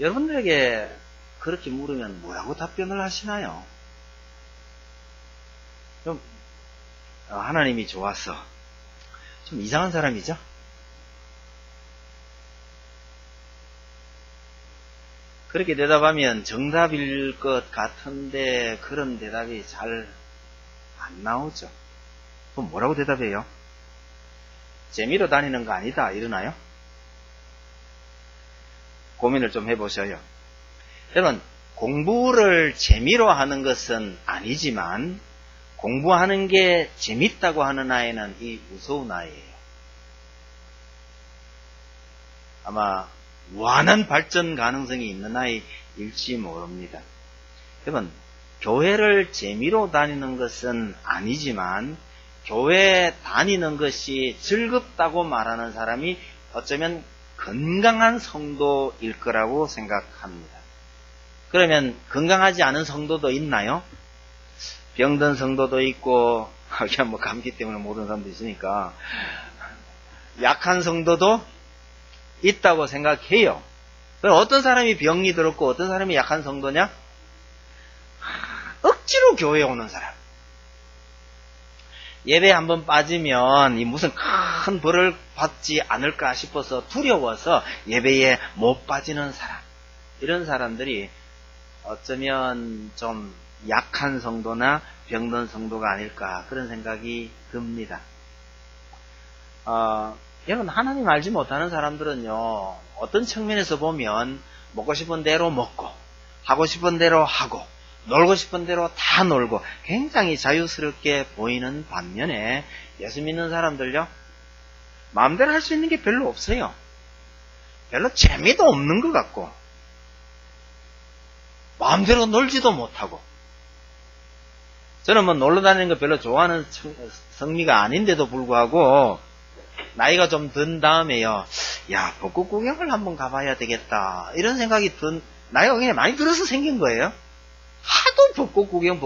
여러분들에게 그렇게 물으면 뭐라고 답변을 하시나요? 좀 하나님이 좋아서 좀 이상한 사람이죠? 그렇게 대답하면 정답일 것 같은데 그런 대답이 잘 안 나오죠. 그럼 뭐라고 대답해요? 재미로 다니는 거 아니다 이러나요? 고민을 좀 해보셔요. 여러분, 공부를 재미로 하는 것은 아니지만 공부하는 게 재밌다고 하는 아이는 이 무서운 아이예요. 아마 무한한 발전 가능성이 있는 아이일지 모릅니다. 여러분, 교회를 재미로 다니는 것은 아니지만 교회 다니는 것이 즐겁다고 말하는 사람이 어쩌면 건강한 성도일 거라고 생각합니다. 그러면 건강하지 않은 성도도 있나요? 병든 성도도 있고, 그냥 뭐 감기 때문에 모르는 사람도 있으니까 약한 성도도 있다고 생각해요. 그럼 어떤 사람이 병이 들었고 어떤 사람이 약한 성도냐? 억지로 교회에 오는 사람. 예배에 한번 빠지면 무슨 큰 벌을 받지 않을까 싶어서 두려워서 예배에 못 빠지는 사람. 이런 사람들이 어쩌면 좀 약한 성도나 병든 성도가 아닐까 그런 생각이 듭니다. 여러분, 하나님 알지 못하는 사람들은요, 어떤 측면에서 보면 먹고 싶은 대로 먹고 하고 싶은 대로 하고 놀고 싶은 대로 다 놀고 굉장히 자유스럽게 보이는 반면에 예수 믿는 사람들요, 마음대로 할 수 있는 게 별로 없어요. 별로 재미도 없는 것 같고 마음대로 놀지도 못하고. 저는 뭐 놀러 다니는 거 별로 좋아하는 성미가 아닌데도 불구하고 나이가 좀 든 다음에요, 야, 벚꽃 구경을 한번 가봐야 되겠다 이런 생각이 나이가 그냥 많이 들어서 생긴 거예요. 하도 벚꽃 구경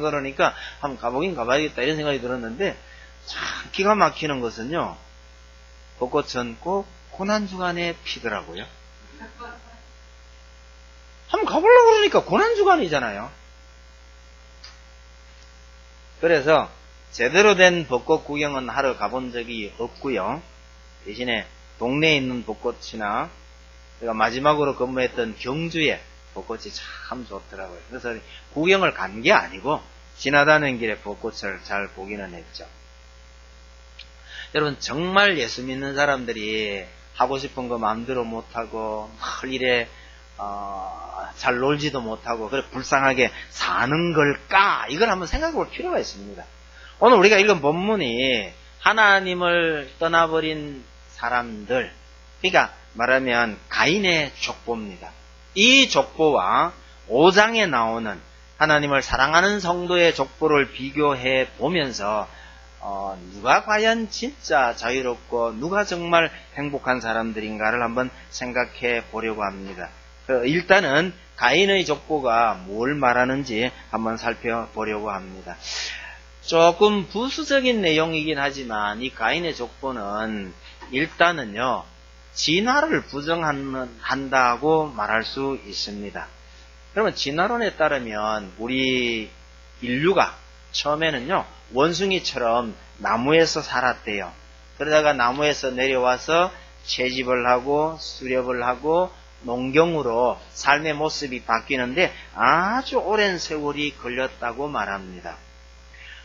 그러니까 한번 가보긴 가봐야겠다 이런 생각이 들었는데, 참 기가 막히는 것은요, 벚꽃은 꼭 고난주간에 피더라고요. 한번 가보려고 그러니까 고난주간이잖아요. 그래서 제대로 된 벚꽃 구경은 하러 가본 적이 없고요. 대신에 동네에 있는 벚꽃이나 제가 마지막으로 근무했던 경주에 벚꽃이 참 좋더라고요. 그래서 구경을 간 게 아니고 지나다니는 길에 벚꽃을 잘 보기는 했죠. 여러분, 정말 예수 믿는 사람들이 하고 싶은 거 마음대로 못하고 늘 일에 잘 놀지도 못하고 그래 불쌍하게 사는 걸까? 이걸 한번 생각해 볼 필요가 있습니다. 오늘 우리가 읽은 본문이 하나님을 떠나버린 사람들, 그러니까 말하면 가인의 족보입니다. 이 족보와 5장에 나오는 하나님을 사랑하는 성도의 족보를 비교해 보면서 누가 과연 진짜 자유롭고 누가 정말 행복한 사람들인가를 한번 생각해 보려고 합니다. 일단은 가인의 족보가 뭘 말하는지 한번 살펴보려고 합니다. 조금 부수적인 내용이긴 하지만 이 가인의 족보는 일단은요, 진화를 부정한다고 말할 수 있습니다. 그러면 진화론에 따르면 우리 인류가 처음에는요, 원숭이처럼 나무에서 살았대요. 그러다가 나무에서 내려와서 채집을 하고 수렵을 하고 농경으로 삶의 모습이 바뀌는데 아주 오랜 세월이 걸렸다고 말합니다.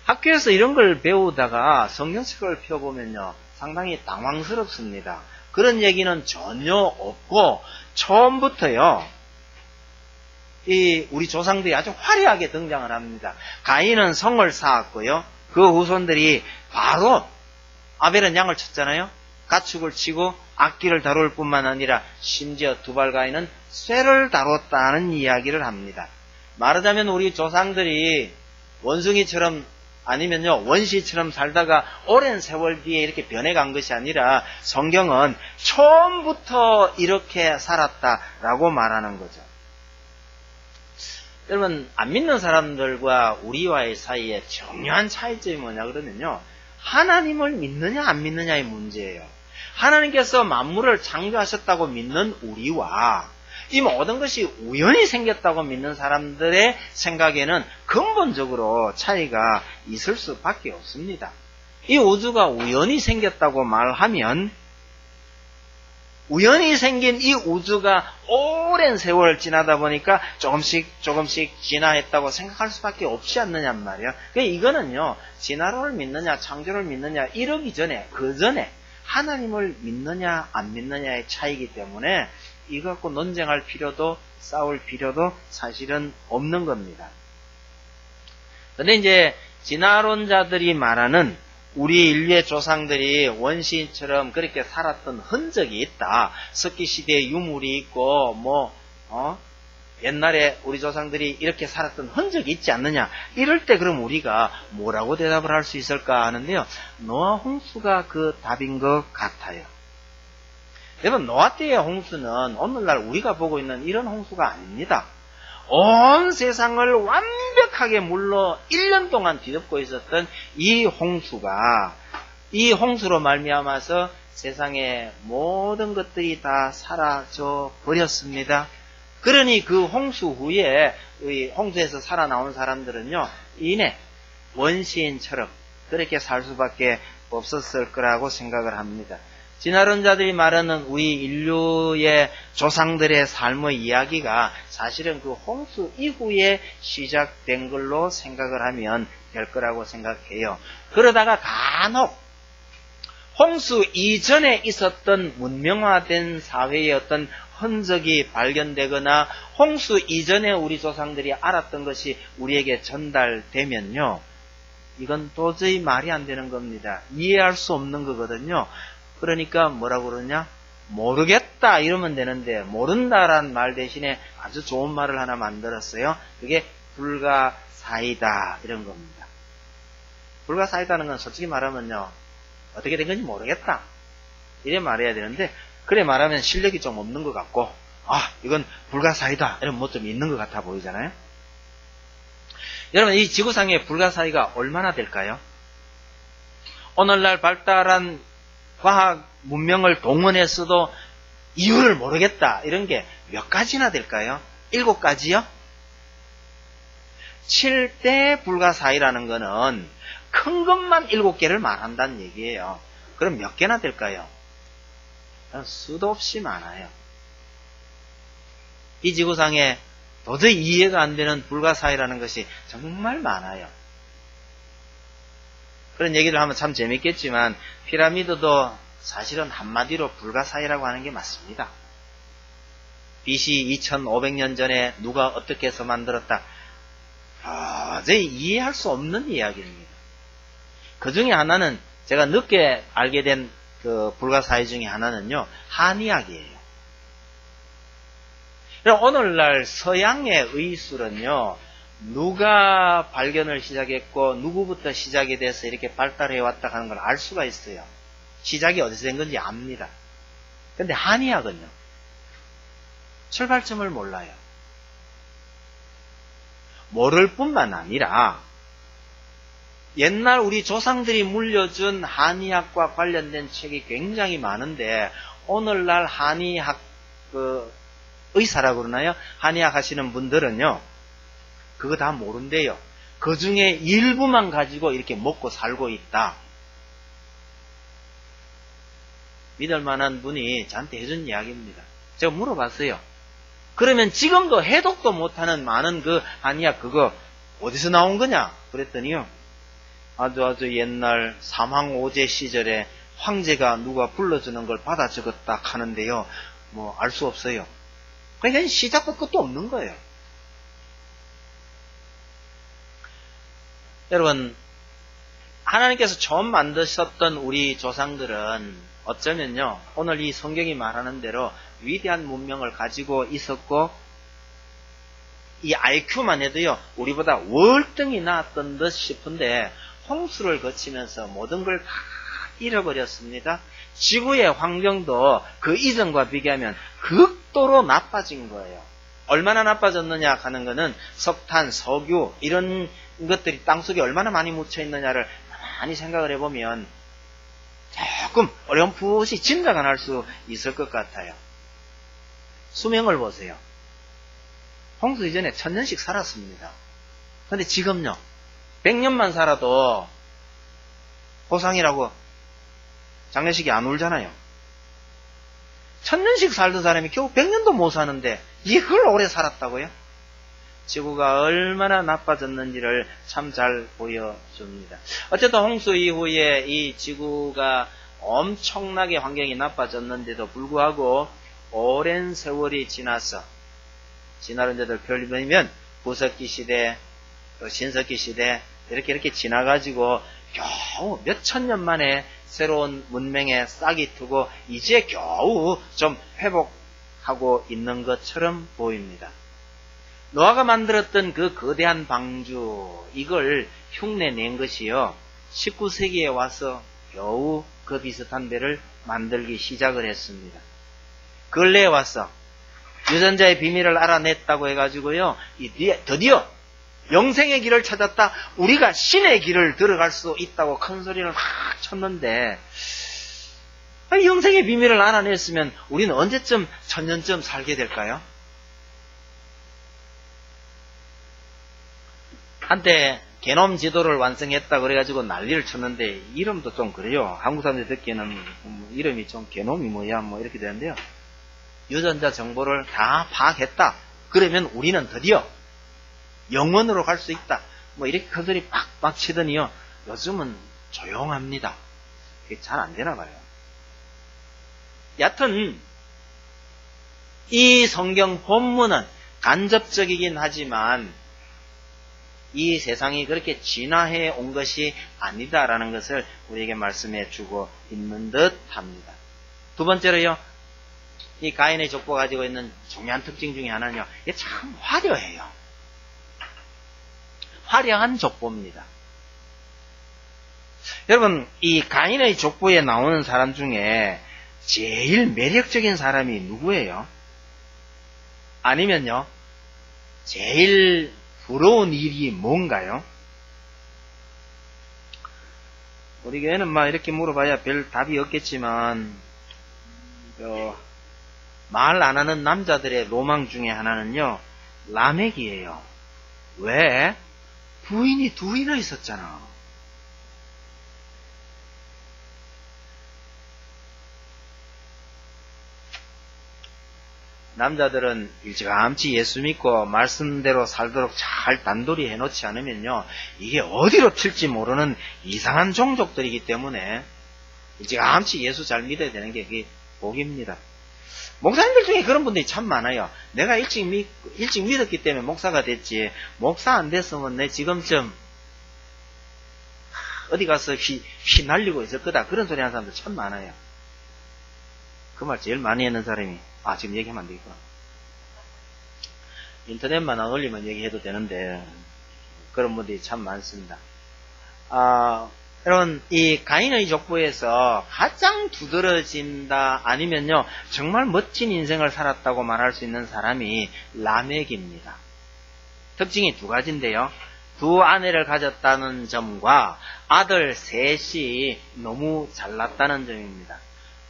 학교에서 이런 걸 배우다가 성경책을 펴보면요, 상당히 당황스럽습니다. 그런 얘기는 전혀 없고 처음부터요, 우리 조상들이 아주 화려하게 등장을 합니다. 가인은 성을 쌓았고요, 그 후손들이 바로 아벨은 양을 쳤잖아요. 가축을 치고 악기를 다룰 뿐만 아니라 심지어 두발 가인은 쇠를 다뤘다는 이야기를 합니다. 말하자면 우리 조상들이 원숭이처럼 아니면요 원시처럼 살다가 오랜 세월 뒤에 이렇게 변해간 것이 아니라 성경은 처음부터 이렇게 살았다라고 말하는 거죠. 여러분, 안 믿는 사람들과 우리와의 사이에 중요한 차이점이 뭐냐 그러면요, 하나님을 믿느냐 안 믿느냐의 문제예요. 하나님께서 만물을 창조하셨다고 믿는 우리와 이 모든 것이 우연히 생겼다고 믿는 사람들의 생각에는 근본적으로 차이가 있을 수밖에 없습니다. 이 우주가 우연히 생겼다고 말하면 우연히 생긴 이 우주가 오랜 세월을 지나다 보니까 조금씩 진화했다고 생각할 수밖에 없지 않느냔 말이야. 이거는요, 진화론을 믿느냐 창조를 믿느냐 이러기 전에 그 전에 하나님을 믿느냐 안 믿느냐의 차이이기 때문에 이거 갖고 논쟁할 필요도 싸울 필요도 사실은 없는 겁니다. 근데 이제 진화론자들이 말하는 우리 인류의 조상들이 원시인처럼 그렇게 살았던 흔적이 있다. 석기시대에 유물이 있고 옛날에 우리 조상들이 이렇게 살았던 흔적이 있지 않느냐. 이럴 때 그럼 우리가 뭐라고 대답을 할 수 있을까 하는데요. 노아 홍수가 그 답인 것 같아요. 여러분, 노아 때의 홍수는 오늘날 우리가 보고 있는 이런 홍수가 아닙니다. 온 세상을 완벽하게 물로 1년 동안 뒤덮고 있었던 이 홍수가, 이 홍수로 말미암아서 세상의 모든 것들이 다 사라져 버렸습니다. 그러니 그 홍수 후에 홍수에서 살아나온 사람들은요, 이내 원시인처럼 그렇게 살 수밖에 없었을 거라고 생각을 합니다. 진화론자들이 말하는 우리 인류의 조상들의 삶의 이야기가 사실은 그 홍수 이후에 시작된 걸로 생각을 하면 될 거라고 생각해요. 그러다가 간혹 홍수 이전에 있었던 문명화된 사회의 어떤 흔적이 발견되거나 홍수 이전에 우리 조상들이 알았던 것이 우리에게 전달되면요, 이건 도저히 말이 안 되는 겁니다. 이해할 수 없는 거거든요. 그러니까 뭐라고 그러냐? 모르겠다 이러면 되는데 모른다란 말 대신에 아주 좋은 말을 하나 만들었어요. 그게 불가사의다 이런 겁니다. 불가사의다는 건 솔직히 말하면요, 어떻게 된 건지 모르겠다 이래 말해야 되는데, 그래 말하면 실력이 좀 없는 것 같고, 이건 불가사의다 이런 뭐 좀 있는 것 같아 보이잖아요. 여러분, 이 지구상의 불가사의가 얼마나 될까요? 오늘날 발달한 과학 문명을 동원했어도 이유를 모르겠다 이런 게 몇 가지나 될까요? 7가지요? 7대 불가사의라는 거는 큰 것만 7개를 말한다는 얘기예요. 그럼 몇 개나 될까요? 수도 없이 많아요. 이 지구상에 도저히 이해가 안 되는 불가사의라는 것이 정말 많아요. 그런 얘기를 하면 참 재밌겠지만 피라미드도 사실은 한마디로 불가사의라고 하는 게 맞습니다. BC 2500년 전에 누가 어떻게 해서 만들었다, 도저히 이해할 수 없는 이야기입니다. 그 중에 하나는 제가 늦게 알게 된 그 불가사의 중에 하나는요, 한의학이에요. 오늘날 서양의 의술은요, 누가 발견을 시작했고 누구부터 시작이 돼서 이렇게 발달해 왔다 하는 걸 알 수가 있어요. 시작이 어디서 된 건지 압니다. 근데 한의학은요, 출발점을 몰라요. 모를 뿐만 아니라 옛날 우리 조상들이 물려준 한의학과 관련된 책이 굉장히 많은데, 오늘날 한의학 의사라고 그러나요? 한의학 하시는 분들은요, 그거 다 모른대요. 그 중에 일부만 가지고 이렇게 먹고 살고 있다. 믿을 만한 분이 저한테 해준 이야기입니다. 제가 물어봤어요. 그러면 지금도 해독도 못하는 많은 그 한의학 그거 어디서 나온 거냐? 그랬더니요, 아주 옛날 삼황오제 시절에 황제가 누가 불러주는 걸 받아 적었다 하는데요, 뭐 알 수 없어요. 그러니까 시작도 끝도 없는 거예요. 여러분, 하나님께서 처음 만드셨던 우리 조상들은 어쩌면요, 오늘 이 성경이 말하는 대로 위대한 문명을 가지고 있었고, 이 IQ만 해도요, 우리보다 월등히 나았던 듯 싶은데 홍수를 거치면서 모든 걸 다 잃어버렸습니다. 지구의 환경도 그 이전과 비교하면 극도로 나빠진 거예요. 얼마나 나빠졌느냐 하는 거는 석탄, 석유 이런 것들이 땅속에 얼마나 많이 묻혀 있느냐를 많이 생각을 해보면 조금 어렴풋이 짐작은 할 수 있을 것 같아요. 수명을 보세요. 홍수 이전에 1000년씩 살았습니다. 근데 지금요, 100년만 살아도 보상이라고 장례식이 안 울잖아요. 1000년씩 살던 사람이 겨우 100년도 못 사는데 이걸 오래 살았다고요? 지구가 얼마나 나빠졌는지를 참 잘 보여줍니다. 어쨌든 홍수 이후에 이 지구가 엄청나게 환경이 나빠졌는데도 불구하고 오랜 세월이 지나서 진화론자들 별명이면 구석기 시대, 또 신석기 시대 이렇게 지나가지고 겨우 몇천 년 만에 새로운 문명에 싹이 트고 이제 겨우 좀 회복하고 있는 것처럼 보입니다. 노아가 만들었던 그 거대한 방주, 이걸 흉내낸 것이요, 19세기에 와서 겨우 그 비슷한 배를 만들기 시작을 했습니다. 근래에 와서 유전자의 비밀을 알아냈다고 해가지고요, 드디어 영생의 길을 찾았다, 우리가 신의 길을 들어갈 수 있다고 큰 소리를 막 쳤는데, 영생의 비밀을 알아냈으면 우리는 언제쯤 1000년쯤 살게 될까요? 한때 게놈 지도를 완성했다 그래가지고 난리를 쳤는데, 이름도 좀 그래요. 한국 사람들이 듣기에는 이름이 좀 게놈이 뭐야 뭐 이렇게 되는데요. 유전자 정보를 다 파악했다. 그러면 우리는 드디어 영원으로 갈 수 있다. 뭐 이렇게 큰 소리 빡빡 치더니요, 요즘은 조용합니다. 그게 잘 안 되나 봐요. 여하튼 이 성경 본문은 간접적이긴 하지만 이 세상이 그렇게 진화해 온 것이 아니다라는 것을 우리에게 말씀해 주고 있는 듯 합니다. 두 번째로요, 이 가인의 족보가 가지고 있는 중요한 특징 중에 하나는요, 이게 참 화려해요. 화려한 족보입니다. 여러분, 이 가인의 족보에 나오는 사람 중에 제일 매력적인 사람이 누구예요? 아니면요, 제일 부러운 일이 뭔가요? 우리 교회는 막 이렇게 물어봐야 별 답이 없겠지만, 말 안 하는 남자들의 로망 중에 하나는요, 라멕이에요. 왜? 부인이 둘이나 있었잖아. 남자들은 일찌감치 예수 믿고 말씀대로 살도록 잘 단돌이 해놓지 않으면요, 이게 어디로 튈지 모르는 이상한 종족들이기 때문에 일찌감치 예수 잘 믿어야 되는 게 그게 복입니다. 목사님들 중에 그런 분들이 참 많아요. 내가 일찍 믿었기 때문에 목사가 됐지, 목사 안 됐으면 내 지금쯤 어디 가서 휘 날리고 있을 거다, 그런 소리 하는 사람들 참 많아요. 그 말 제일 많이 하는 사람이, 지금 얘기하면 안 되겠구나. 인터넷만 안 올리면 얘기해도 되는데, 그런 분들이 참 많습니다. 여러분, 이 가인의 족보에서 가장 두드러진다, 아니면요, 정말 멋진 인생을 살았다고 말할 수 있는 사람이 라멕입니다. 특징이 두 가지인데요. 두 아내를 가졌다는 점과 아들 셋이 너무 잘났다는 점입니다.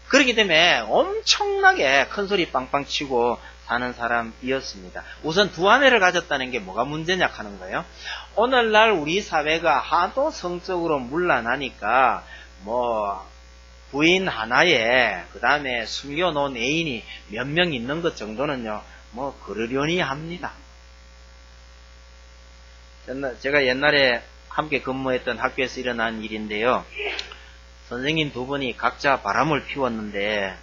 그렇기 때문에 엄청나게 큰 소리 빵빵 치고 사는 사람이었습니다. 우선 두 아내를 가졌다는 게 뭐가 문제냐 하는 거예요. 오늘날 우리 사회가 하도 성적으로 문란하니까 부인 하나에 그 다음에 숨겨놓은 애인이 몇 명 있는 것 정도는요, 그러려니 합니다. 제가 옛날에 함께 근무했던 학교에서 일어난 일인데요. 선생님 두 분이 각자 바람을 피웠는데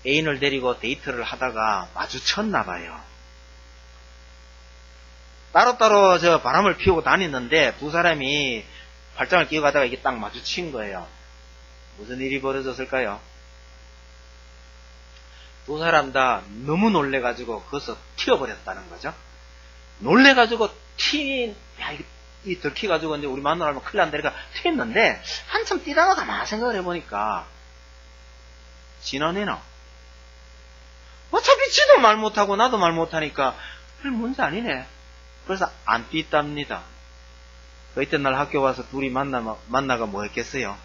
애인을 데리고 데이트를 하다가 마주쳤나 봐요. 따로따로 바람을 피우고 다니는데 두 사람이 팔짱을 끼고 가다가 이게 딱 마주친 거예요. 무슨 일이 벌어졌을까요? 두 사람 다 너무 놀래가지고 거기서 튀어버렸다는 거죠. 놀래가지고 이 들키가지고 이제 우리 마누라면 큰일 난다니까 튀었는데, 한참 뛰다가 가만히 생각을 해보니까 지난해나 어차피 지도 말 못하고 나도 말 못하니까 별 문제 아니네. 그래서 안 뛰답니다. 그 이튿날 학교 와서 둘이 만나가 뭐 했겠어요?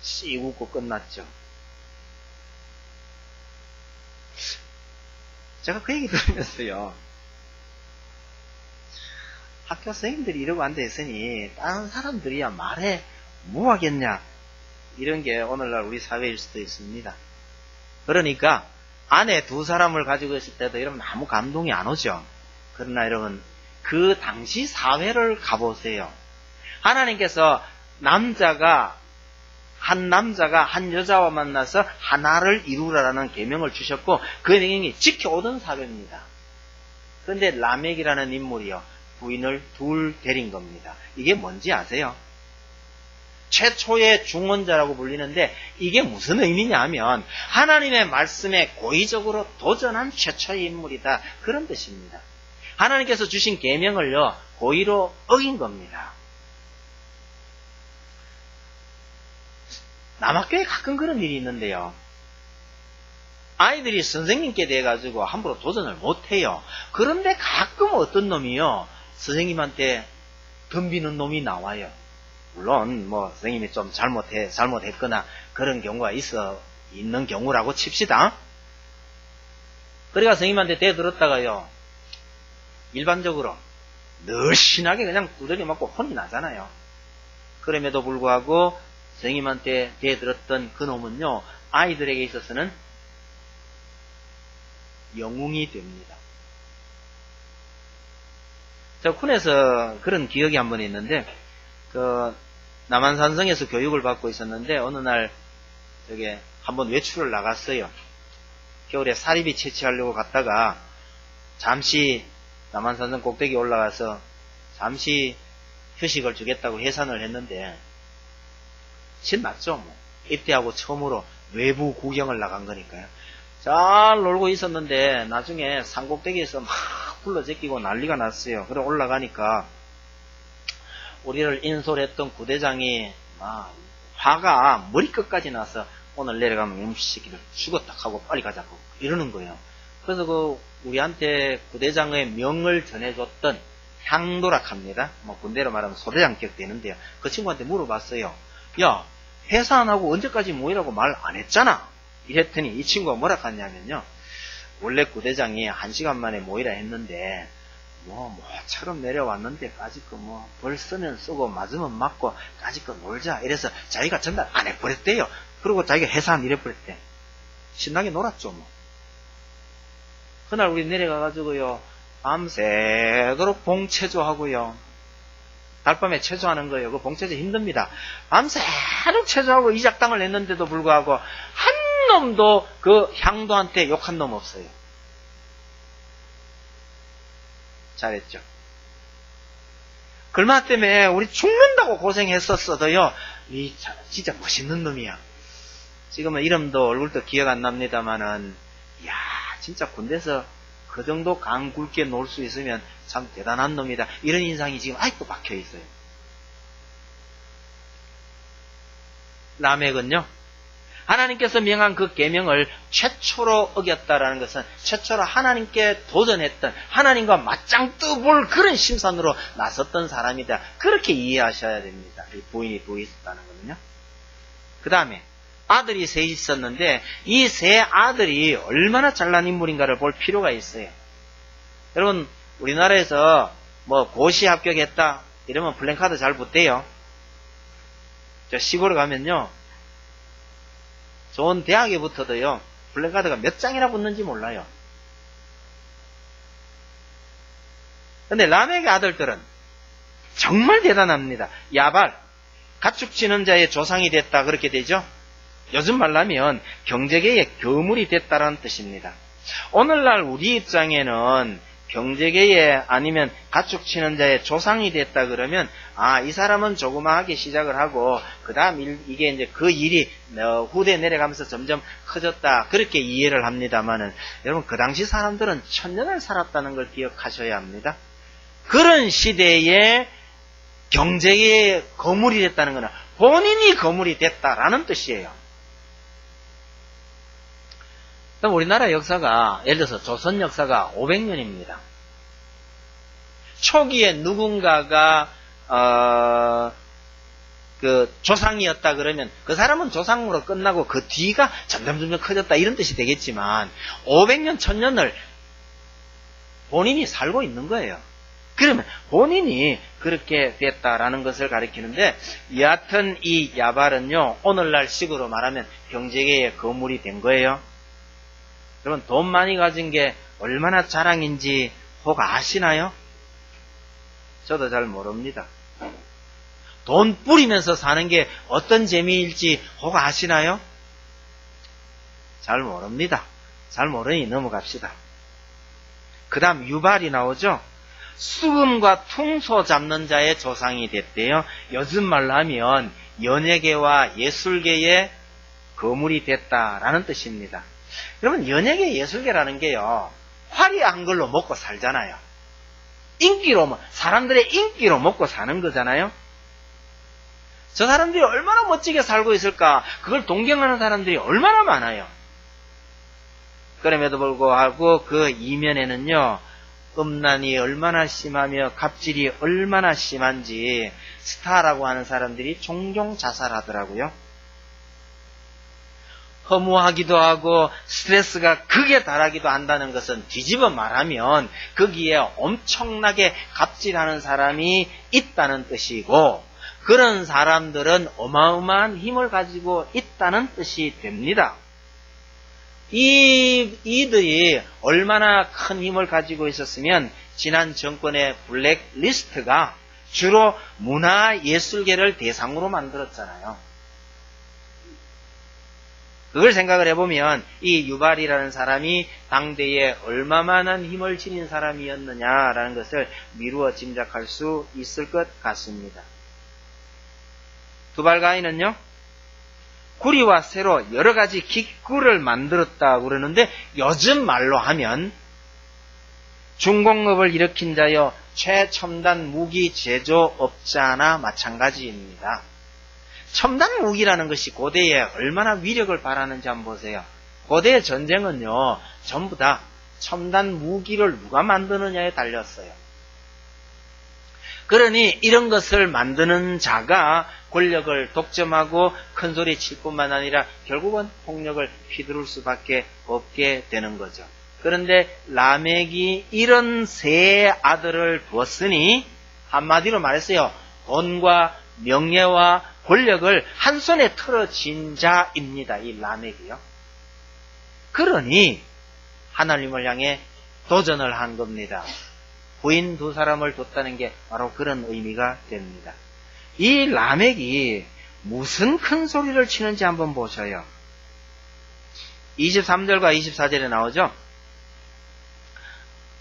씩 웃고 끝났죠. 제가 그 얘기 들으면서요. 학교 선생님들이 이러고 앉아있으니 다른 사람들이야 말해 뭐 하겠냐. 이런 게 오늘날 우리 사회일 수도 있습니다. 그러니까 아내 두 사람을 가지고 있을 때도 이러면 아무 감동이 안 오죠. 그러나 여러분 그 당시 사회를 가보세요. 하나님께서 한 남자가 한 여자와 만나서 하나를 이루라라는 계명을 주셨고 그 계명이 지켜오던 사회입니다. 그런데 라멕이라는 인물이요. 부인을 둘 데린 겁니다. 이게 뭔지 아세요? 최초의 중원자라고 불리는데 이게 무슨 의미냐 하면 하나님의 말씀에 고의적으로 도전한 최초의 인물이다. 그런 뜻입니다. 하나님께서 주신 계명을요. 고의로 어긴 겁니다. 남학교에 가끔 그런 일이 있는데요. 아이들이 선생님께 대해 가지고 함부로 도전을 못해요. 그런데 가끔 어떤 놈이요. 선생님한테 덤비는 놈이 나와요. 물론 뭐 선생님이 좀 잘못했거나 그런 경우가 있는 경우라고 칩시다. 그래가 선생님한테 대들었다가요. 일반적으로 늘씬하게 그냥 두드려 맞고 혼이 나잖아요. 그럼에도 불구하고 선생님한테 대들었던 그 놈은요. 아이들에게 있어서는 영웅이 됩니다. 저 쿤에서 그런 기억이 한 번 있는데 남한산성에서 교육을 받고 있었는데 어느 날 저게 한번 외출을 나갔어요. 겨울에 사리비 채취하려고 갔다가 잠시 남한산성 꼭대기 올라가서 잠시 휴식을 주겠다고 해산을 했는데 신났죠. 뭐. 입대하고 처음으로 외부 구경을 나간 거니까요. 잘 놀고 있었는데 나중에 산꼭대기에서 막 불러 제끼고 난리가 났어요. 그래 올라가니까 우리를 인솔했던 구대장이 화가 머리끝까지 나서 오늘 내려가면 이놈 새끼들 죽었다 하고 빨리 가자고 이러는 거예요. 그래서 우리한테 구대장의 명을 전해줬던 향도락합니다. 뭐 군대로 말하면 소대장격 되는데요. 그 친구한테 물어봤어요. 야, 해산하고 언제까지 모이라고 말 안 했잖아. 이랬더니 이 친구가 뭐라 하냐면요. 원래 구대장이 1시간 만에 모이라 했는데 뭐처럼 내려왔는데 까짓거 벌 쓰면 쓰고 맞으면 맞고 까짓거 놀자 이래서 자기가 전달 안 해버렸대요. 그리고 자기가 해산 이래버렸대. 신나게 놀았죠 뭐. 그날 우리 내려가가지고요 밤새도록 봉체조하고요. 달밤에 체조하는 거예요. 그 봉체조 힘듭니다. 밤새도록 체조하고 이작당을 했는데도 불구하고 한 놈도 그 향도한테 욕한 놈 없어요. 잘했죠. 글마 때문에 우리 죽는다고 고생했었어도요. 진짜 멋있는 놈이야. 지금은 이름도 얼굴도 기억 안 납니다만은 이야 진짜 군대에서 그 정도 강 굵게 놀 수 있으면 참 대단한 놈이다. 이런 인상이 지금 아직도 박혀 있어요. 라멕은요. 하나님께서 명한 그 계명을 최초로 어겼다라는 것은 최초로 하나님께 도전했던 하나님과 맞짱 떠볼 그런 심산으로 나섰던 사람이다. 그렇게 이해하셔야 됩니다. 이 부인이 두 있었다는 거는요. 그 다음에 아들이 셋 있었는데 이 세 아들이 얼마나 잘난 인물인가를 볼 필요가 있어요. 여러분 우리나라에서 고시 합격했다 이러면 플랜카드 잘 붙대요. 저 시골에 가면요. 좋은 대학에 붙어도요. 플랜카드가 몇 장이나 붙는지 몰라요. 근데 라멕의 아들들은 정말 대단합니다. 야발, 가축치는 자의 조상이 됐다 그렇게 되죠. 요즘 말로 하면 경제계의 교물이 됐다라는 뜻입니다. 오늘날 우리 입장에는 경제계에 아니면 가축치는 자의 조상이 됐다 그러면 이 사람은 조그마하게 시작을 하고 그 다음 이게 이제 그 일이 후대에 내려가면서 점점 커졌다 그렇게 이해를 합니다만은 여러분 그 당시 사람들은 천년을 살았다는 걸 기억하셔야 합니다. 그런 시대에 경제계의 거물이 됐다는 것은 본인이 거물이 됐다라는 뜻이에요. 그럼 우리나라 역사가 예를 들어서 조선 역사가 500년입니다. 초기에 누군가가 그 조상이었다 그러면 그 사람은 조상으로 끝나고 그 뒤가 점점 커졌다 이런 뜻이 되겠지만 500년 1000년을 본인이 살고 있는 거예요. 그러면 본인이 그렇게 됐다라는 것을 가리키는데, 여하튼 이 야발은요, 오늘날 식으로 말하면 경제계의 거물이 된 거예요. 여러분, 돈 많이 가진 게 얼마나 자랑인지 혹 아시나요? 저도 잘 모릅니다. 돈 뿌리면서 사는 게 어떤 재미일지 혹 아시나요? 잘 모릅니다. 잘 모르니 넘어갑시다. 그 다음 유발이 나오죠. 수금과 퉁소 잡는 자의 조상이 됐대요. 요즘 말로 하면 연예계와 예술계의 거물이 됐다라는 뜻입니다. 여러분, 연예계 예술계라는 게요, 화려한 걸로 먹고 살잖아요. 인기로, 사람들의 인기로 먹고 사는 거잖아요. 저 사람들이 얼마나 멋지게 살고 있을까, 그걸 동경하는 사람들이 얼마나 많아요. 그럼에도 불구하고 그 이면에는요, 음란이 얼마나 심하며 갑질이 얼마나 심한지 스타라고 하는 사람들이 종종 자살하더라고요. 허무하기도 하고 스트레스가 극에 달하기도 한다는 것은 뒤집어 말하면 거기에 엄청나게 갑질하는 사람이 있다는 뜻이고, 그런 사람들은 어마어마한 힘을 가지고 있다는 뜻이 됩니다. 이들이 얼마나 큰 힘을 가지고 있었으면 지난 정권의 블랙리스트가 주로 문화예술계를 대상으로 만들었잖아요. 그걸 생각을 해보면 이 유발이라는 사람이 당대에 얼마만한 힘을 지닌 사람이었느냐라는 것을 미루어 짐작할 수 있을 것 같습니다. 두발가인은요, 구리와 쇠로 여러 가지 기구를 만들었다고 그러는데, 요즘 말로 하면 중공업을 일으킨 자여 최첨단 무기 제조업자나 마찬가지입니다. 첨단 무기라는 것이 고대에 얼마나 위력을 발하는지 한번 보세요. 고대의 전쟁은요, 전부 다 첨단 무기를 누가 만드느냐에 달렸어요. 그러니 이런 것을 만드는 자가 권력을 독점하고 큰소리 칠 뿐만 아니라 결국은 폭력을 휘두를 수밖에 없게 되는 거죠. 그런데 라멕이 이런 세 아들을 두었으니 한마디로 말했어요. 돈과 명예와 권력을 한 손에 털어진 자입니다. 이 라멕이요. 그러니 하나님을 향해 도전을 한 겁니다. 부인 두 사람을 뒀다는 게 바로 그런 의미가 됩니다. 이 라멕이 무슨 큰 소리를 치는지 한번 보셔요. 23절과 24절에 나오죠.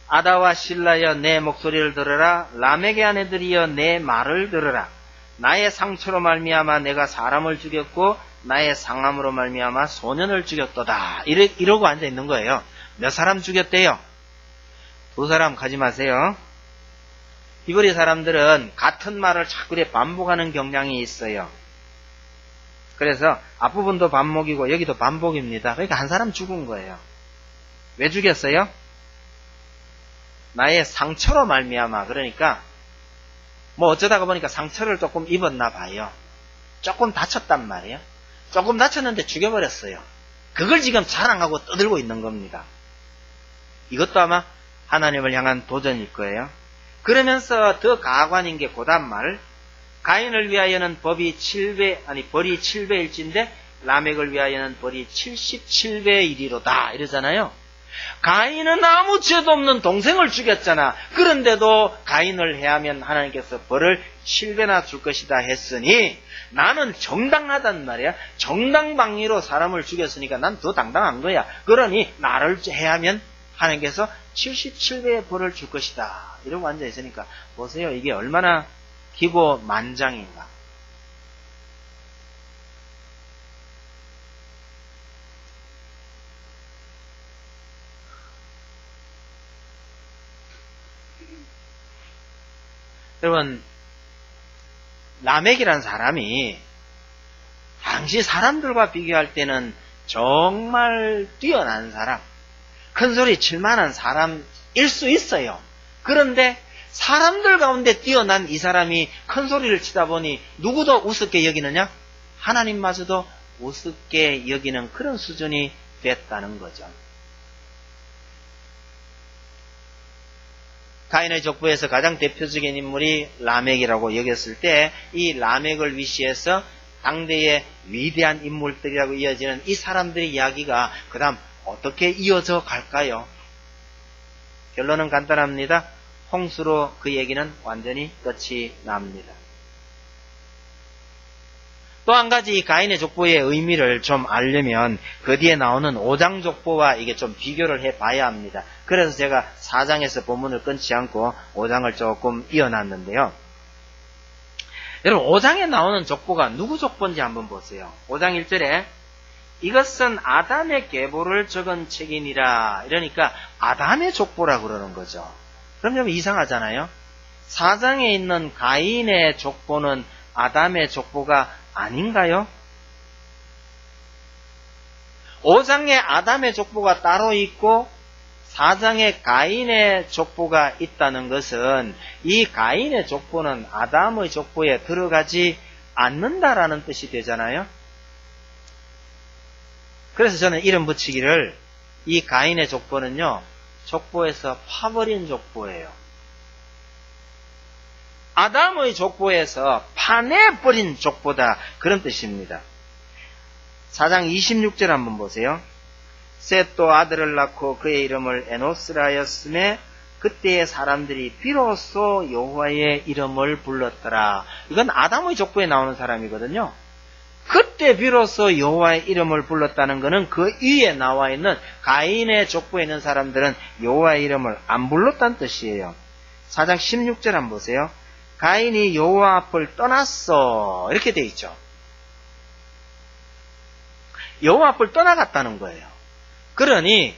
아다와 실라여 내 목소리를 들으라. 라멕의 아내들이여 내 말을 들으라. 나의 상처로 말미암아 내가 사람을 죽였고 나의 상함으로 말미암아 소년을 죽였도다. 이러고 앉아 있는 거예요. 몇 사람 죽였대요? 두 사람 가지 마세요. 히브리 사람들은 같은 말을 자꾸 반복하는 경향이 있어요. 그래서 앞부분도 반복이고 여기도 반복입니다. 그러니까 한 사람 죽은 거예요. 왜 죽였어요? 나의 상처로 말미암아. 그러니까 뭐 어쩌다가 보니까 상처를 조금 입었나 봐요. 조금 다쳤단 말이에요. 조금 다쳤는데 죽여버렸어요. 그걸 지금 자랑하고 떠들고 있는 겁니다. 이것도 아마 하나님을 향한 도전일 거예요. 그러면서 더 가관인 게 고단 말, 가인을 위하여는 벌이 7배일진데 라멕을 위하여는 벌이 77배의 일이로다 이러잖아요. 가인은 아무 죄도 없는 동생을 죽였잖아. 그런데도 가인을 해하면 하나님께서 벌을 7배나 줄 것이다 했으니 나는 정당하단 말이야. 정당방위로 사람을 죽였으니까 난 더 당당한 거야. 그러니 나를 해하면 하나님께서 77배의 벌을 줄 것이다. 이러고 앉아 있으니까 보세요. 이게 얼마나 기고만장인가. 여러분, 라멕이라는 사람이 당시 사람들과 비교할 때는 정말 뛰어난 사람, 큰 소리 칠 만한 사람일 수 있어요. 그런데 사람들 가운데 뛰어난 이 사람이 큰 소리를 치다 보니 누구도 우습게 여기느냐? 하나님마저도 우습게 여기는 그런 수준이 됐다는 거죠. 가인의 족보에서 가장 대표적인 인물이 라멕이라고 여겼을 때 이 라멕을 위시해서 당대의 위대한 인물들이라고 이어지는 이 사람들의 이야기가 그 다음 어떻게 이어져 갈까요? 결론은 간단합니다. 홍수로 그 얘기는 완전히 끝이 납니다. 또 한 가지 이 가인의 족보의 의미를 좀 알려면 그 뒤에 나오는 5장 족보와 이게 좀 비교를 해봐야 합니다. 그래서 제가 4장에서 본문을 끊지 않고 5장을 조금 이어놨는데요. 여러분 5장에 나오는 족보가 누구 족보인지 한번 보세요. 5장 1절에 이것은 아담의 계보를 적은 책이니라. 이러니까 아담의 족보라 그러는 거죠. 그럼 좀 이상하잖아요. 4장에 있는 가인의 족보는 아담의 족보가 아닌가요? 5장에 아담의 족보가 따로 있고 4장에 가인의 족보가 있다는 것은 이 가인의 족보는 아담의 족보에 들어가지 않는다라는 뜻이 되잖아요. 그래서 저는 이름 붙이기를 이 가인의 족보는요, 족보에서 파버린 족보예요. 아담의 족보에서 파내버린 족보다, 그런 뜻입니다. 4장 26절 한번 보세요. 셋도 아들을 낳고 그의 이름을 에노스라 하였으며 그때의 사람들이 비로소 여호와의 이름을 불렀더라. 이건 아담의 족보에 나오는 사람이거든요. 그때 비로소 여호와의 이름을 불렀다는 것은 그 위에 나와 있는 가인의 족보에 있는 사람들은 여호와의 이름을 안 불렀다는 뜻이에요. 4장 16절 한번 보세요. 가인이 여호와 앞을 떠났어. 이렇게 되어 있죠. 여호와 앞을 떠나갔다는 거예요. 그러니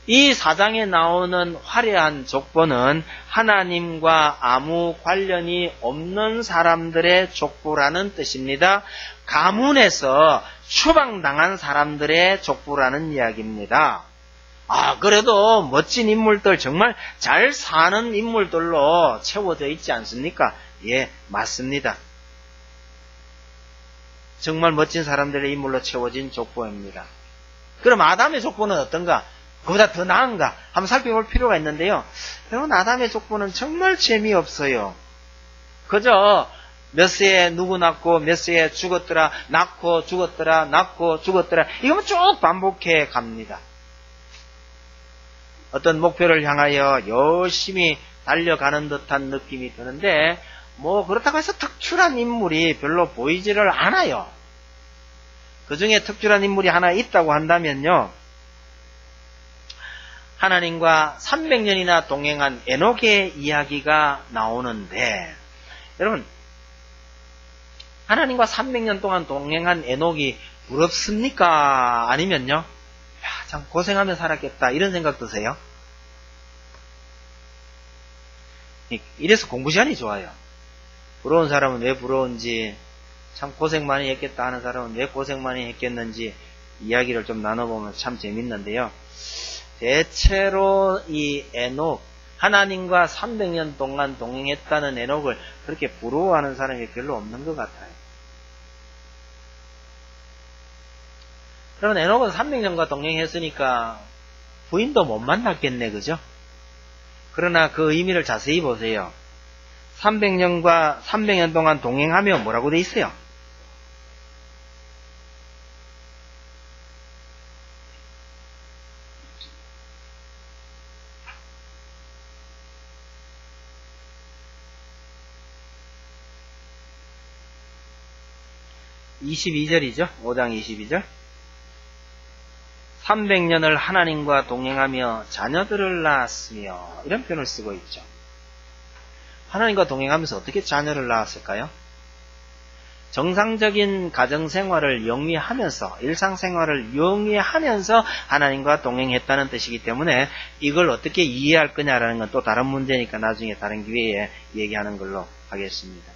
이 4장에 나오는 화려한 족보는 하나님과 아무 관련이 없는 사람들의 족보라는 뜻입니다. 가문에서 추방당한 사람들의 족보라는 이야기입니다. 그래도 멋진 인물들, 정말 잘 사는 인물들로 채워져 있지 않습니까? 예, 맞습니다. 정말 멋진 사람들의 인물로 채워진 족보입니다. 그럼 아담의 족보는 어떤가? 그보다 더 나은가? 한번 살펴볼 필요가 있는데요. 여러분, 아담의 족보는 정말 재미없어요. 그저 몇 세에 누구 낳고 몇 세에 죽었더라, 낳고 죽었더라, 낳고 죽었더라, 이거만 쭉 반복해 갑니다. 어떤 목표를 향하여 열심히 달려가는 듯한 느낌이 드는데, 그렇다고 해서 특출한 인물이 별로 보이지를 않아요. 그 중에 특출한 인물이 하나 있다고 한다면요, 하나님과 300년이나 동행한 에녹의 이야기가 나오는데, 여러분, 하나님과 300년 동안 동행한 에녹이 부럽습니까? 아니면요, 참 고생하며 살았겠다, 이런 생각 드세요? 이래서 공부 시간이 좋아요. 부러운 사람은 왜 부러운지, 참 고생 많이 했겠다 하는 사람은 왜 고생 많이 했겠는지 이야기를 좀 나눠보면 참 재밌는데요. 대체로 이 에녹, 하나님과 300년 동안 동행했다는 에녹을 그렇게 부러워하는 사람이 별로 없는 것 같아요. 그러면 에녹은 300년과 동행했으니까 부인도 못 만났겠네, 그죠? 그러나 그 의미를 자세히 보세요. 300년 동안 동행하며 뭐라고 돼 있어요? (22절이죠) 5장 22절. 300년을 하나님과 동행하며 자녀들을 낳았으며, 이런 표현을 쓰고 있죠. 하나님과 동행하면서 어떻게 자녀를 낳았을까요? 정상적인 가정생활을 영위하면서, 일상생활을 영위하면서 하나님과 동행했다는 뜻이기 때문에 이걸 어떻게 이해할 거냐라는 건 또 다른 문제니까 나중에 다른 기회에 얘기하는 걸로 하겠습니다.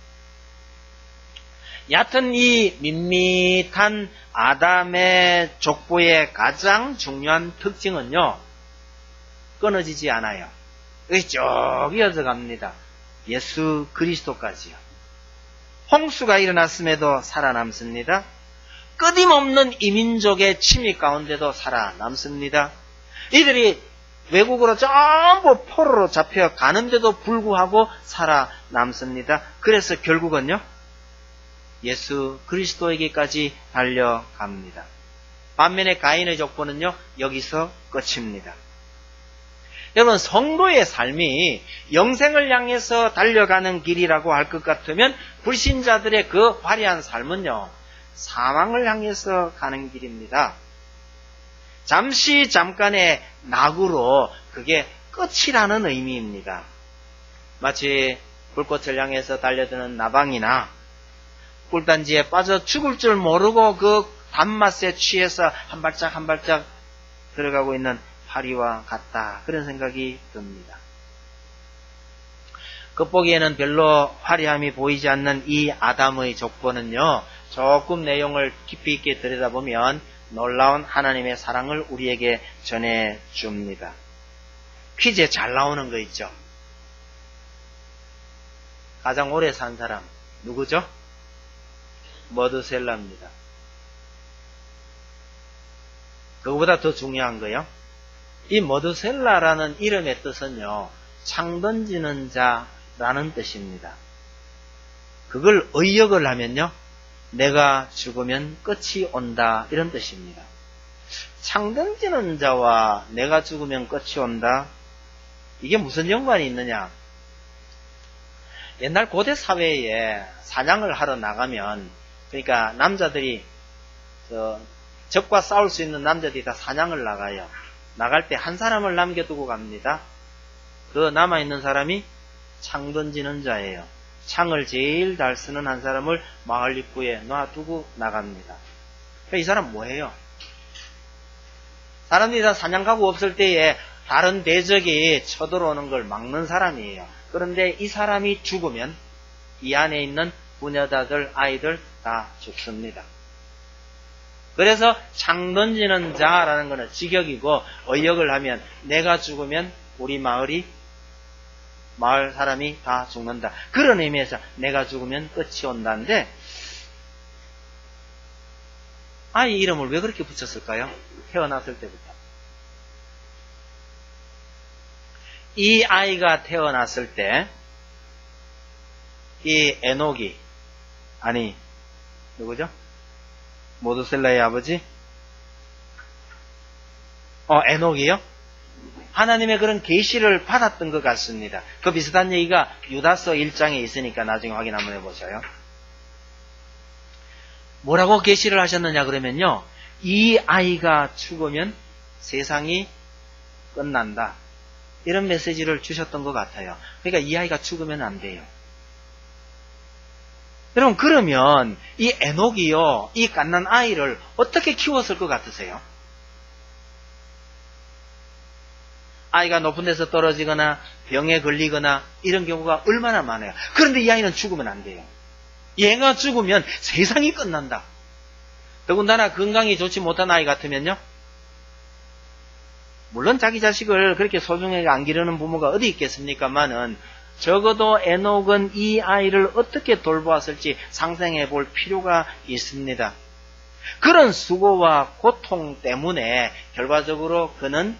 여하튼 이 밋밋한 아담의 족보의 가장 중요한 특징은요, 끊어지지 않아요. 여기 쭉 이어져 갑니다. 예수 그리스도까지요. 홍수가 일어났음에도 살아남습니다. 끊임없는 이민족의 침입 가운데도 살아남습니다. 이들이 외국으로 전부 포로로 잡혀가는데도 불구하고 살아남습니다. 그래서 결국은요, 예수 그리스도에게까지 달려갑니다. 반면에 가인의 족보는요, 여기서 끝입니다. 여러분, 성도의 삶이 영생을 향해서 달려가는 길이라고 할 것 같으면 불신자들의 그 화려한 삶은요, 사망을 향해서 가는 길입니다. 잠깐의 낙으로 그게 끝이라는 의미입니다. 마치 불꽃을 향해서 달려드는 나방이나 꿀단지에 빠져 죽을 줄 모르고 그 단맛에 취해서 한 발짝 한 발짝 들어가고 있는 파리와 같다. 그런 생각이 듭니다. 겉보기에는 별로 화려함이 보이지 않는 이 아담의 족보는요, 조금 내용을 깊이 있게 들여다보면 놀라운 하나님의 사랑을 우리에게 전해줍니다. 퀴즈에 잘 나오는 거 있죠? 가장 오래 산 사람 누구죠? 머드셀라입니다. 그거보다 더 중요한 거요, 이 머드셀라라는 이름의 뜻은요, 창 던지는 자라는 뜻입니다. 그걸 의역을 하면요, 내가 죽으면 끝이 온다, 이런 뜻입니다. 창 던지는 자와 내가 죽으면 끝이 온다, 이게 무슨 연관이 있느냐? 옛날 고대 사회에 사냥을 하러 나가면, 그러니까 남자들이 적과 싸울 수 있는 남자들이 다 사냥을 나가요. 나갈 때 한 사람을 남겨두고 갑니다. 그 남아있는 사람이 창 던지는 자예요. 창을 제일 잘 쓰는 한 사람을 마을 입구에 놔두고 나갑니다. 그러니까 이 사람 뭐예요? 사람들이 다 사냥 가고 없을 때에 다른 대적이 쳐들어오는 걸 막는 사람이에요. 그런데 이 사람이 죽으면 이 안에 있는 부녀자들, 아이들 다 죽습니다. 그래서 창 던지는 자라는 것은 직역이고, 의역을 하면 내가 죽으면 우리 마을 사람이 다 죽는다. 그런 의미에서 내가 죽으면 끝이 온다는데, 아이 이름을 왜 그렇게 붙였을까요? 태어났을 때부터. 이 아이가 태어났을 때, 이 에녹이, 누구죠? 모두셀라의 아버지? 에녹이요? 하나님의 그런 계시를 받았던 것 같습니다. 그 비슷한 얘기가 유다서 1장에 있으니까 나중에 확인 한번 해보셔요. 뭐라고 계시를 하셨느냐 그러면요, 이 아이가 죽으면 세상이 끝난다, 이런 메시지를 주셨던 것 같아요. 그러니까 이 아이가 죽으면 안 돼요. 여러분, 그러면 이 에녹이요, 이 갓난 아이를 어떻게 키웠을 것 같으세요? 아이가 높은 데서 떨어지거나 병에 걸리거나 이런 경우가 얼마나 많아요. 그런데 이 아이는 죽으면 안 돼요. 얘가 죽으면 세상이 끝난다. 더군다나 건강이 좋지 못한 아이 같으면요, 물론 자기 자식을 그렇게 소중하게 안 기르는 부모가 어디 있겠습니까만은, 적어도 에녹은 이 아이를 어떻게 돌보았을지 상상해 볼 필요가 있습니다. 그런 수고와 고통 때문에 결과적으로 그는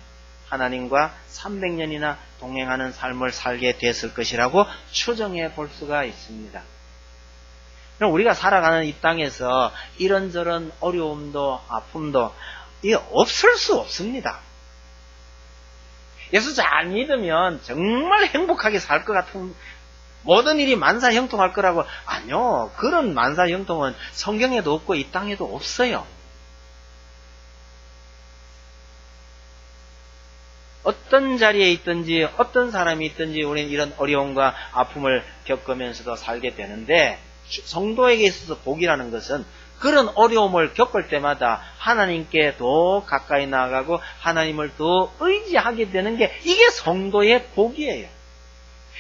하나님과 300년이나 동행하는 삶을 살게 됐을 것이라고 추정해 볼 수가 있습니다. 그럼 우리가 살아가는 이 땅에서 이런저런 어려움도 아픔도 없을 수 없습니다. 예수 잘 믿으면 정말 행복하게 살 것 같은, 모든 일이 만사형통할 거라고, 아니요, 그런 만사형통은 성경에도 없고 이 땅에도 없어요. 어떤 자리에 있든지 어떤 사람이 있든지 우리는 이런 어려움과 아픔을 겪으면서도 살게 되는데, 성도에게 있어서 복이라는 것은 그런 어려움을 겪을 때마다 하나님께 더 가까이 나아가고 하나님을 더 의지하게 되는 게, 이게 성도의 복이에요.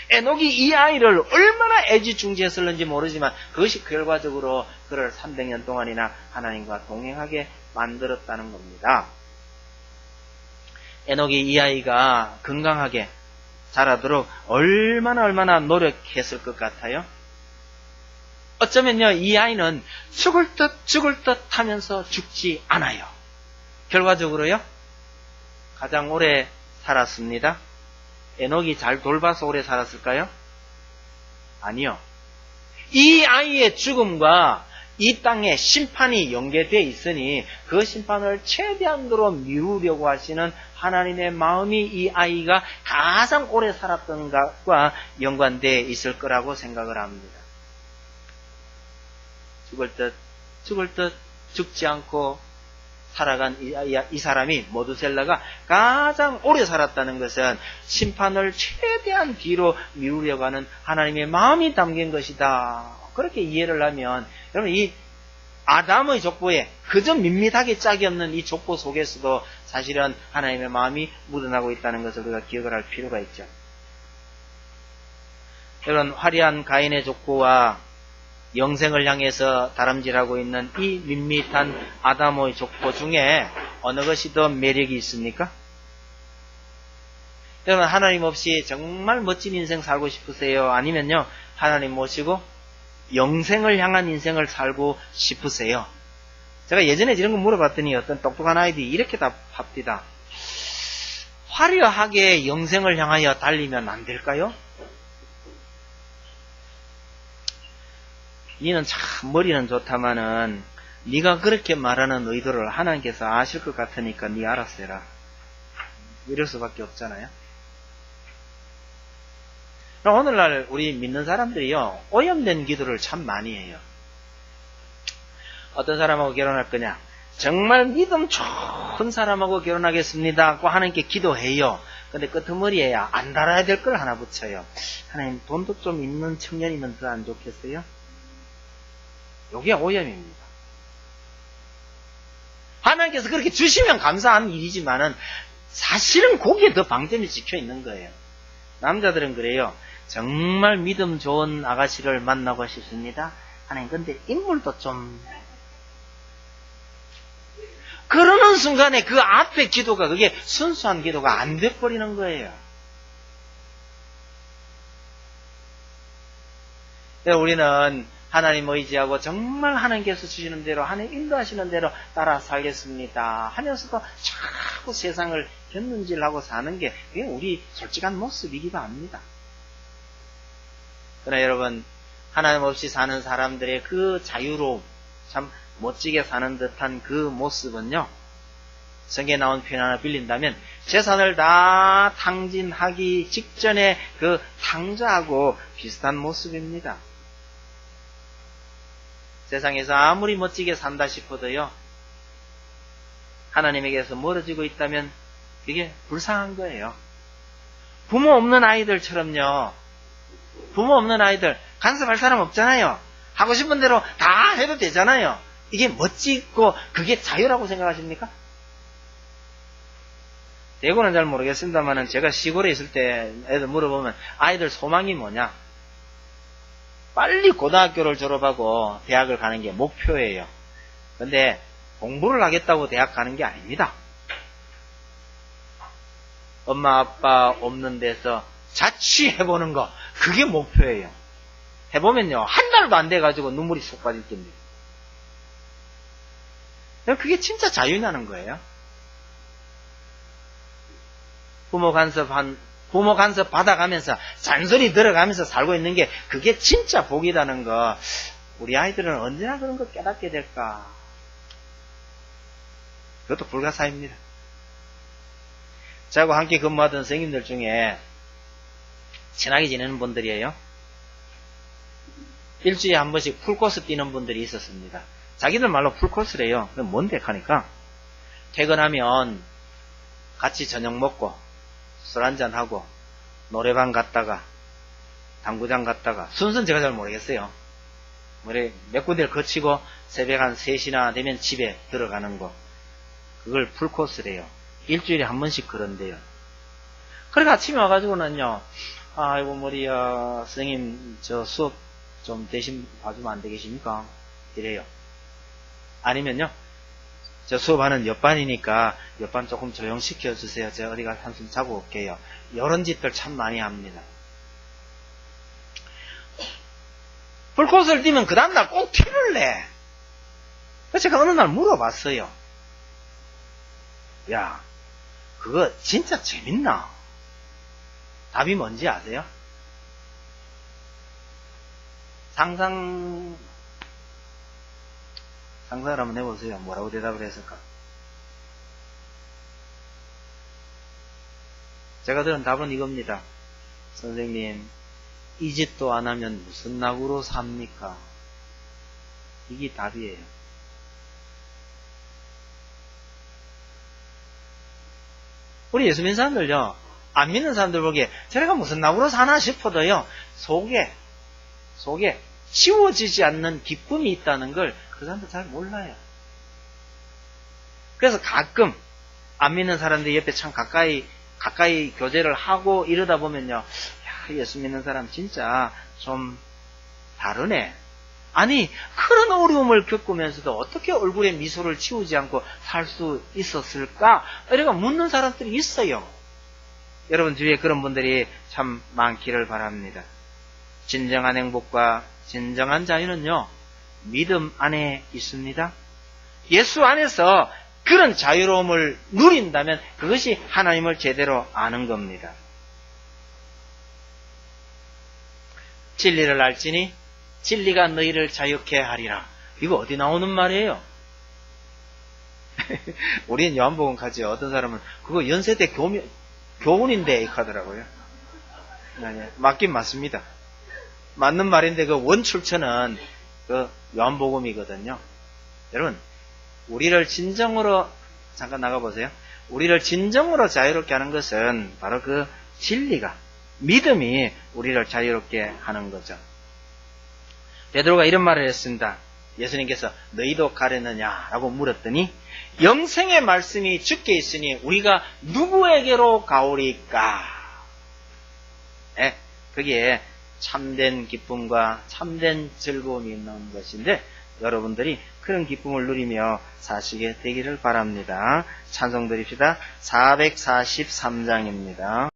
에녹이 이 아이를 얼마나 애지중지했을는지 모르지만 그것이 결과적으로 그를 300년 동안이나 하나님과 동행하게 만들었다는 겁니다. 에녹이 이 아이가 건강하게 자라도록 얼마나 노력했을 것 같아요? 어쩌면요, 이 아이는 죽을 듯 하면서 죽지 않아요. 결과적으로요, 가장 오래 살았습니다. 에녹이 잘 돌봐서 오래 살았을까요? 아니요. 이 아이의 죽음과 이 땅에 심판이 연계되어 있으니 그 심판을 최대한으로 미루려고 하시는 하나님의 마음이 이 아이가 가장 오래 살았던 것과 연관되어 있을 거라고 생각을 합니다. 죽을 듯 죽지 않고 살아간 이 사람이 모두셀라가 가장 오래 살았다는 것은 심판을 최대한 뒤로 미루려고 하는 하나님의 마음이 담긴 것이다. 그렇게 이해를 하면 여러분 이 아담의 족보에 그저 밋밋하게 짝이 없는 이 족보 속에서도 사실은 하나님의 마음이 묻어나고 있다는 것을 우리가 기억을 할 필요가 있죠. 이런 화려한 가인의 족보와 영생을 향해서 다람질하고 있는 이 밋밋한 아담의 족보 중에 어느 것이 더 매력이 있습니까? 여러분 하나님 없이 정말 멋진 인생 살고 싶으세요? 아니면요 하나님 모시고 영생을 향한 인생을 살고 싶으세요? 제가 예전에 이런 거 물어봤더니 어떤 똑똑한 아이들이 이렇게 답합니다. 화려하게 영생을 향하여 달리면 안 될까요? 니는 참 머리는 좋다마는 네가 그렇게 말하는 의도를 하나님께서 아실 것 같으니까 네 알아서 해라. 이럴 수밖에 없잖아요. 오늘날 우리 믿는 사람들이요 오염된 기도를 참 많이 해요. 어떤 사람하고 결혼할 거냐? 정말 믿음 좋은 사람하고 결혼하겠습니다 고 하나님께 기도해요. 근데 끄트머리에 안 달아야 될 걸 하나 붙여요. 하나님 돈도 좀 있는 청년이면 더 안 좋겠어요? 요게 오염입니다. 하나님께서 그렇게 주시면 감사한 일이지만은 사실은 거기에 더 방점이 찍혀 있는 거예요. 남자들은 그래요. 정말 믿음 좋은 아가씨를 만나고 싶습니다. 하나님 근데 인물도 좀 그러는 순간에 그 앞에 기도가 그게 순수한 기도가 안 돼버리는 거예요. 우리는 하나님 의지하고 정말 하나님께서 주시는 대로 하나님 인도하시는 대로 따라 살겠습니다 하면서도 자꾸 세상을 견눈질하고 사는 게 그게 우리 솔직한 모습이기도 합니다. 그러나 여러분 하나님 없이 사는 사람들의 그 자유로움 참 멋지게 사는 듯한 그 모습은요 성경에 나온 표현 하나 빌린다면 재산을 다 탕진하기 직전에 그 탕자하고 비슷한 모습입니다. 세상에서 아무리 멋지게 산다 싶어도요 하나님에게서 멀어지고 있다면 그게 불쌍한 거예요. 부모 없는 아이들처럼요 부모 없는 아이들 간섭할 사람 없잖아요. 하고 싶은 대로 다 해도 되잖아요. 이게 멋지고 그게 자유라고 생각하십니까? 대구는 잘 모르겠습니다만 제가 시골에 있을 때 애들 물어보면 아이들 소망이 뭐냐? 빨리 고등학교를 졸업하고 대학을 가는 게 목표예요. 근데 공부를 하겠다고 대학 가는 게 아닙니다. 엄마 아빠 없는 데서 자취해보는 거 그게 목표예요. 해보면요 한 달도 안 돼가지고 눈물이 쏙 빠질 겁니다. 그게 진짜 자유나는 거예요. 부모 간섭 받아가면서 잔소리 들어가면서 살고 있는 게 그게 진짜 복이라는 거 우리 아이들은 언제나 그런 거 깨닫게 될까? 그것도 불가사입니다. 저하고 함께 근무하던 선생님들 중에 친하게 지내는 분들이에요. 일주일에 한 번씩 풀코스 뛰는 분들이 있었습니다. 자기들 말로 풀코스래요. 그럼 뭔데 하니까 퇴근하면 같이 저녁 먹고 술 한잔하고 노래방 갔다가 당구장 갔다가 순서는 제가 잘 모르겠어요. 몇 군데를 거치고 새벽 한 3시나 되면 집에 들어가는 거 그걸 풀코스래요. 일주일에 한 번씩 그런데요. 그래 아침에 와가지고는요 아이고 머리야 선생님 저 수업 좀 대신 봐주면 안 되겠습니까? 이래요. 아니면요 저 수업하는 옆반이니까 옆반 조금 조용시켜주세요. 제가 어디 가서 한숨 자고 올게요. 이런 짓들 참 많이 합니다. 풀코스를 뛰면 그 다음날 꼭 티를 내. 그래서 제가 어느 날 물어봤어요. 야, 그거 진짜 재밌나? 답이 뭔지 아세요? 상상을 한번 해보세요. 뭐라고 대답을 했을까? 제가 들은 답은 이겁니다. 선생님, 이 짓도 안 하면 무슨 낙으로 삽니까? 이게 답이에요. 우리 예수 믿는 사람들요, 안 믿는 사람들 보기에 저래가 무슨 낙으로 사나 싶어도요, 속에 치워지지 않는 기쁨이 있다는 걸 그 사람들 잘 몰라요. 그래서 가끔 안 믿는 사람들 옆에 참 가까이 교제를 하고 이러다 보면요, 야, 예수 믿는 사람 진짜 좀 다르네. 아니, 그런 어려움을 겪으면서도 어떻게 얼굴에 미소를 지우지 않고 살 수 있었을까? 이렇게 묻는 사람들이 있어요. 여러분 주위에 그런 분들이 참 많기를 바랍니다. 진정한 행복과 진정한 자유는요, 믿음 안에 있습니다. 예수 안에서 그런 자유로움을 누린다면 그것이 하나님을 제대로 아는 겁니다. 진리를 알지니 진리가 너희를 자유케 하리라. 이거 어디 나오는 말이에요? 우리는 요한복음 가지. 어떤 사람은 그거 연세대 교훈인데 이렇게 하더라고요. 맞긴 맞습니다. 맞는 말인데 그 원출처는 그 요한복음이거든요. 여러분, 우리를 진정으로 잠깐 나가보세요. 우리를 진정으로 자유롭게 하는 것은 바로 그 진리가, 믿음이 우리를 자유롭게 하는 거죠. 베드로가 이런 말을 했습니다. 예수님께서 너희도 가려느냐라고 물었더니 영생의 말씀이 주께 있으니 우리가 누구에게로 가오리까? 거기에 참된 기쁨과 참된 즐거움이 있는 것인데 여러분들이 그런 기쁨을 누리며 사시게 되기를 바랍니다. 찬송 드립시다. 443장입니다.